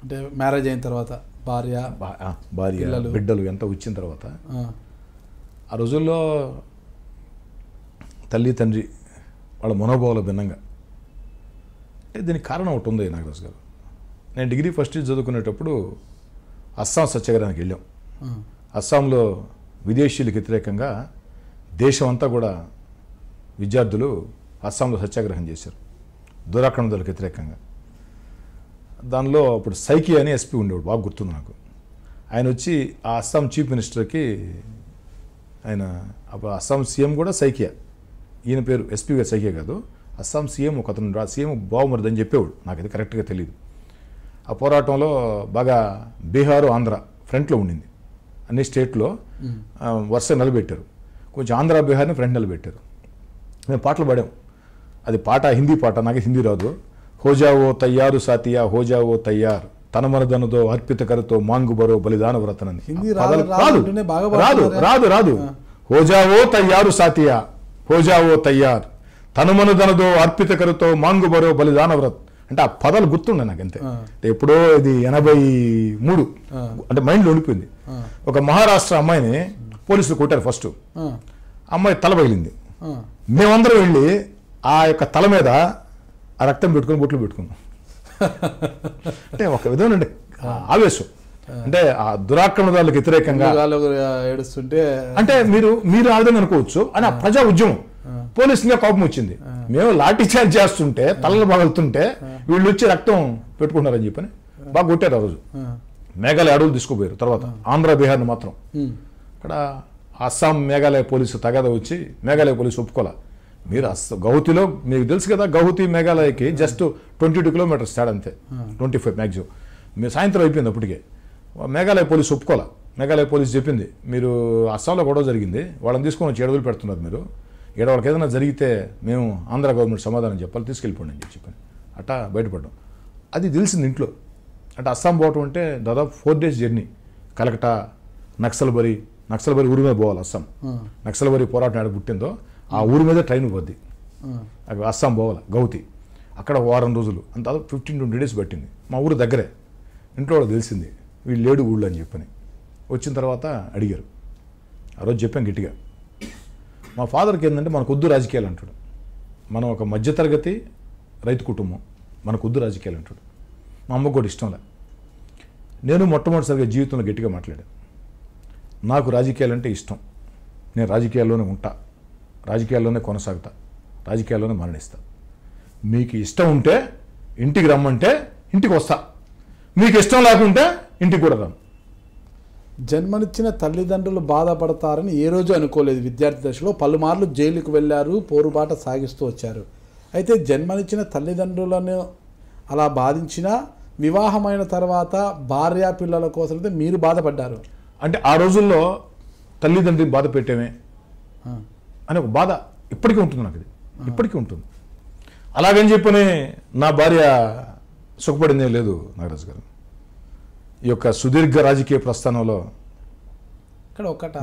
అంటే మ్యారేజ్ అయిన తర్వాత భార్య బిడ్డలు ఎంత వచ్చిన తర్వాత ఆ రోజుల్లో తల్లి తండ్రి వాళ్ళ మనోభావాలు భిన్నంగా. అంటే దీనికి కారణం ఒకటి ఉంది నాగరాజు గారు. నేను డిగ్రీ ఫస్ట్ ఇయర్ చదువుకునేటప్పుడు అస్సాం సత్యాగ్రహానికి వెళ్ళాం. అస్సాంలో విదేశీయులకు వ్యతిరేకంగా దేశం అంతా కూడా విద్యార్థులు అస్సాంలో సత్యాగ్రహం చేశారు దురాక్రమణలకు వ్యతిరేకంగా. దానిలో అప్పుడు సైకి అని ఎస్పీ ఉండేవాడు, బాగా గుర్తుంది నాకు. ఆయన వచ్చి ఆ అస్సాం చీఫ్ మినిస్టర్కి, ఆయన అప్పుడు అస్సాం సీఎం కూడా సైకియా, ఈయన పేరు ఎస్పీ గారు సైకియా కాదు, అస్సాం సీఎం ఒక అతను సీఎం బాగుమరిది అని చెప్పేవాడు, నాకు అది కరెక్ట్గా తెలియదు. ఆ పోరాటంలో బాగా బీహారు ఆంధ్ర ఫ్రంట్లో ఉండింది, అన్ని స్టేట్లో వరుస నిలబెట్టారు. కొంచెం ఆంధ్ర బీహార్ని ఫ్రంట్ నిలబెట్టారు. మేము పాటలు పాడాం. అది పాట హిందీ పాట, నాకు హిందీ రాదు. హోజావో తయ్యారు సాతియా హోజావో తయ్యార్ తన మనదనుదో అర్పిత కరుతో మాంగు బరో బలిదాన వ్రతనని. రాదు రాదు హోజావో తయ్యారు సాతియా హోజావో తయ్యార్ తన మనదనుదో అర్పిత కరుతో మాంగు బరో బలిదాన వ్రత్. అంటే ఆ పదాలు గుర్తుండే నాకు అంతే. ఎప్పుడో ఇది 83 అంటే మైండ్లో ఉండిపోయింది. ఒక మహారాష్ట్ర అమ్మాయిని పోలీసులు కొట్టారు. ఫస్ట్ అమ్మాయి తల పగిలింది. మేమందరం వెళ్ళి ఆ యొక్క తల మీద ఆ రక్తం పెట్టుకుని బొట్లు పెట్టుకున్నాం. అంటే ఒక విధమైన ఆవేశం, అంటే ఆ దురాక్రమణదారులకు వ్యతిరేకంగా ఏడుస్తుంటే అంటే మీరు ఆ విధంగా అనుకోవచ్చు అని ఆ ప్రజా ఉద్యమం. పోలీసుగా కోపం వచ్చింది. మేము లాఠీ చార్జ్ చేస్తుంటే తలలు పగులుతుంటే వీళ్ళు వచ్చి రక్తం పెట్టుకుంటారని చెప్పని బాగా కొట్టారు. ఆ రోజు మేఘాలయ అడవులు తీసుకుపోయారు. తర్వాత ఆంధ్ర బీహార్ని మాత్రం ఇక్కడ అస్సాం మేఘాలయ పోలీసు తగాద వచ్చి మేఘాలయ పోలీసు ఒప్పుకోలే. మీరు గౌహతిలో మీకు తెలుసు కదా, గౌహతి మేఘాలయకి జస్ట్ 22 కిలోమీటర్స్ తేడా అంతే, 25 మ్యాక్సిమం. మీరు సాయంత్రం అయిపోయింది అప్పటికే. మేఘాలయ పోలీసు ఒప్పుకోలే. మేఘాలయ పోలీసు చెప్పింది, మీరు అస్సాంలో గొడవ జరిగింది, వాళ్ళని తీసుకొని వచ్చి ఎడవలు పెడుతున్నారు, మీరు వాళ్ళకి ఏదైనా జరిగితే మేము ఆంధ్ర గవర్నమెంట్ సమాధానం చెప్పాలి, తీసుకెళ్ళిపోండి అని చెప్పాను. అట్టా బయటపడ్డాం. అది తెలిసింది ఇంట్లో. అంటే అస్సాం పోవటం అంటే దాదాపు 4 days జర్నీ. కలకటా, నక్సల్బరీ ఊరి మీద పోవాలి. అస్సాం నక్సల్బరీ పోరాటం ఆడ పుట్టిందో ఆ ఊరి మీద ట్రైన్ పోద్ది. అస్సాం పోవాలి గౌహతి. అక్కడ వారం రోజులు అంత 15-20 days పట్టింది. మా ఊరు దగ్గరే. ఇంట్లో వాళ్ళకి తెలిసింది వీళ్ళు లేడు ఊళ్ళు అని చెప్పని. వచ్చిన తర్వాత అడిగారు. ఆ రోజు చెప్పాను గట్టిగా, మా ఫాదర్కి ఏంటంటే మనకొద్దు రాజకీయాలు అంటాడు. మనం ఒక మధ్యతరగతి రైతు కుటుంబం, మనకొద్దు రాజకీయాలు అంటాడు. మా అమ్మకు కూడా ఇష్టంలే. నేను మొట్టమొదటిసారిగా జీవితంలో గట్టిగా మాట్లాడాను, నాకు రాజకీయాలంటే ఇష్టం, నేను రాజకీయాల్లోనే ఉంటా, రాజకీయాల్లోనే కొనసాగుతా, రాజకీయాల్లోనే మరణిస్తా. మీకు ఇష్టం ఉంటే ఇంటికి రమ్మంటే ఇంటికి వస్తా, మీకు ఇష్టం లేకుంటే ఇంటికి కూడా రాను. జన్మనిచ్చిన తల్లిదండ్రులు బాధపడతారని ఏ రోజు అనుకోలేదు. విద్యార్థి దశలో పలుమార్లు జైలుకు వెళ్ళారు, పోరుబాట సాగిస్తూ వచ్చారు. అయితే జన్మనిచ్చిన తల్లిదండ్రులను అలా బాధించిన వివాహమైన తర్వాత భార్య పిల్లల కోసం అయితే మీరు బాధపడ్డారు. అంటే ఆ రోజుల్లో తల్లిదండ్రులు బాధ పెట్టేమే అని ఒక బాధ ఇప్పటికీ ఉంటుంది నాకు. అది ఇప్పటికీ ఉంటుంది. అలాగని చెప్పని నా భార్య సుఖపడిందే లేదు నాగరాజు గారు. ఈ యొక్క సుదీర్ఘ రాజకీయ ప్రస్థానంలో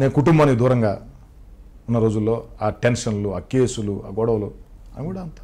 నేను కుటుంబానికి దూరంగా ఉన్న రోజుల్లో ఆ టెన్షన్లు, ఆ కేసులు, ఆ గొడవలు అవి కూడా అంత